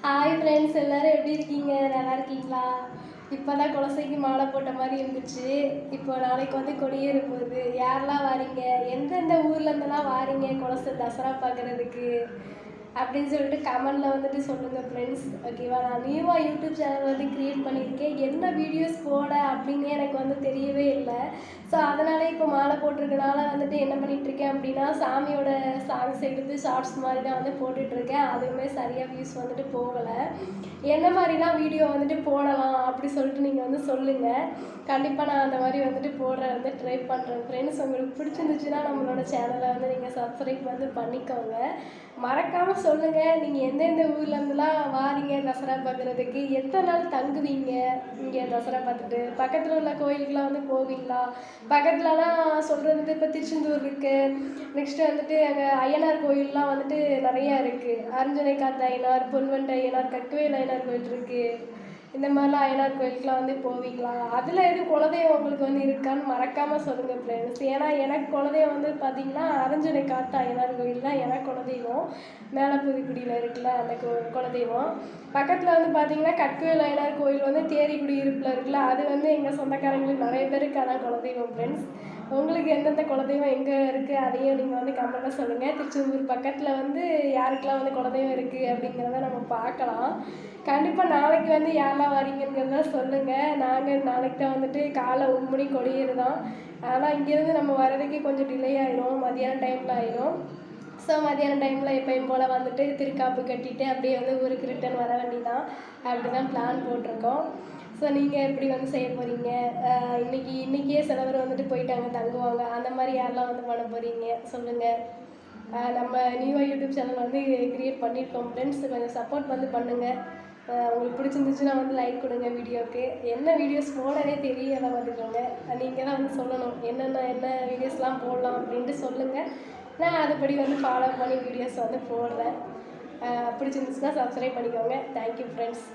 Hi friends, எல்லோரும் எப்படி இருக்கீங்க? நல்லா இருக்கீங்களா? இப்போ தான் குலசைக்கு மாலை போட்ட மாதிரி இருந்துச்சு. இப்போ நாளைக்கு வந்து கொடியேற போகுது. யாரெல்லாம் வாரீங்க? எந்தெந்த ஊர்லேருந்துலாம் வாரீங்க குலசை தசரா பார்க்குறதுக்கு அப்படின்னு சொல்லிட்டு கமெண்டில் வந்துட்டு சொல்லுங்கள் ஃப்ரெண்ட்ஸ். ஓகேவா? நான் நியூவாக யூடியூப் சேனல் வந்து க்ரியேட் பண்ணியிருக்கேன். என்ன வீடியோஸ் போட அப்படின்னு எனக்கு வந்து தெரியவே இல்லை. ஸோ அதனாலே இப்போ மாலை போட்டிருக்கனால வந்துட்டு என்ன பண்ணிகிட்ருக்கேன் அப்படின்னா, சாமியோட சாங்ஸ் எடுத்து ஷார்ட்ஸ் மாதிரி தான் வந்து போட்டுட்ருக்கேன். அதுவுமே சரியாக வியூஸ் வந்துட்டு போகலை. என்ன மாதிரிலாம் வீடியோ வந்துட்டு போடலாம் அப்படி சொல்லிட்டு நீங்கள் வந்து சொல்லுங்கள். கண்டிப்பாக நான் அந்த மாதிரி வந்துட்டு போடுற வந்து ட்ரை பண்ணுறேன் ஃப்ரெண்ட்ஸ். உங்களுக்கு பிடிச்சிருந்துச்சுன்னா நம்மளோட சேனலை வந்து நீங்கள் சப்ஸ்கிரைப் வந்து பண்ணிக்கோங்க. மறக்காமல் சொல்லுங்கள், நீங்கள் எந்தெந்த ஊர்லேருந்துலாம் வாரீங்க தசரா பார்க்குறதுக்கு, எத்தனை நாள் தங்குவீங்க இங்கே தசரா பார்த்துட்டு, பக்கத்தில் உள்ள கோயிலுக்கெலாம் வந்து போவீங்களா? பக்கத்துலலாம் சொல்கிறது வந்து இப்போ திருச்செந்தூர் இருக்குது. நெக்ஸ்ட்டு வந்துட்டு அங்கே ஐயனார் கோயிலெலாம் வந்துட்டு நிறையா இருக்குது. அருஞ்சனை காத்த ஐயனார், பொன்வெண்ட ஐயனார், கக்குவேல் ஐயனார் கோயில் இருக்குது. இந்த மாதிரிலாம் ஐயனார் கோயிலுக்குலாம் வந்து போவீங்களா? அதில் எதுவும் குலதெய்வம் உங்களுக்கு வந்து இருக்கான்னு மறக்காமல் சொல்லுங்கள் ஃப்ரெண்ட்ஸ். ஏன்னா எனக்கு குலதெய்வம் வந்து பார்த்திங்கன்னா அருஞ்சனை காத்த ஐயனார் கோயில் தான் எனக்கு குலதெய்வம். மேலே புதுக்குடியில் இருக்குல்ல அந்த குலதெய்வம். பக்கத்தில் வந்து பார்த்திங்கன்னா கக்குவேல் ஐயனார் கோயில் வந்து தேரிக்குடி இருப்பில் இருக்குல்ல, அது வந்து எங்கள் சொந்தக்காரங்களுக்கு நிறைய பேருக்கு அதான் குலதெய்வம் ஃப்ரெண்ட்ஸ். உங்களுக்கு எந்தெந்த குலதெய்வம் எங்கே இருக்குது அதையும் நீங்கள் வந்து கமெண்ட்டில் சொல்லுங்கள். திருச்செந்தூர் பக்கத்தில் வந்து யாருக்கெல்லாம் வந்து குலதெய்வம் இருக்குது அப்படிங்கிறத நம்ம பார்க்கலாம். கண்டிப்பாக நாளைக்கு வந்து யாரெல்லாம் வரீங்கிறத சொல்லுங்கள். நாங்கள் நாளைக்கு தான் வந்துட்டு காலை 9 மணி கொடியேறு தான். ஆனால் இங்கேருந்து நம்ம வர்றதுக்கு கொஞ்சம் டிலே ஆகிடும், மதியானம் டைமில் ஆகிடும். ஸோ மதியானம் டைமில் எப்பயும் போல் வந்துட்டு திருக்காப்பு கட்டிட்டு அப்படியே வந்து ஊருக்கு ரிட்டர்ன் வர வேண்டியதான். அப்படி தான் பிளான் போட்டிருக்கோம். ஸோ நீங்கள் எப்படி வந்து செய்ய போகிறீங்க? இன்றைக்கியே சில பேர் வந்துட்டு போயிட்டாங்க தங்குவாங்க. அந்த மாதிரி யாரெல்லாம் வந்து பண்ண போகிறீங்க சொல்லுங்கள். நம்ம நியூவாக யூடியூப் சேனல் வந்து க்ரியேட் பண்ணியிருக்கோம் ஃப்ரெண்ட்ஸ். கொஞ்சம் சப்போர்ட் வந்து பண்ணுங்கள். உங்களுக்கு பிடிச்சிருந்துச்சுன்னா வந்து லைக் கொடுங்க வீடியோவுக்கு. என்ன வீடியோஸ் போடவே தெரியலை பார்த்துக்கோங்க. நீங்கள் தான் வந்து சொல்லணும் என்ன வீடியோஸ்லாம் போடலாம் அப்படின்ட்டு சொல்லுங்கள். நான் அதுபடி வந்து ஃபாலோ பண்ணி வீடியோஸ் வந்து போடுறேன். பிடிச்சிருந்துச்சுன்னா சப்ஸ்கிரைப் பண்ணிக்கோங்க. Thank you friends.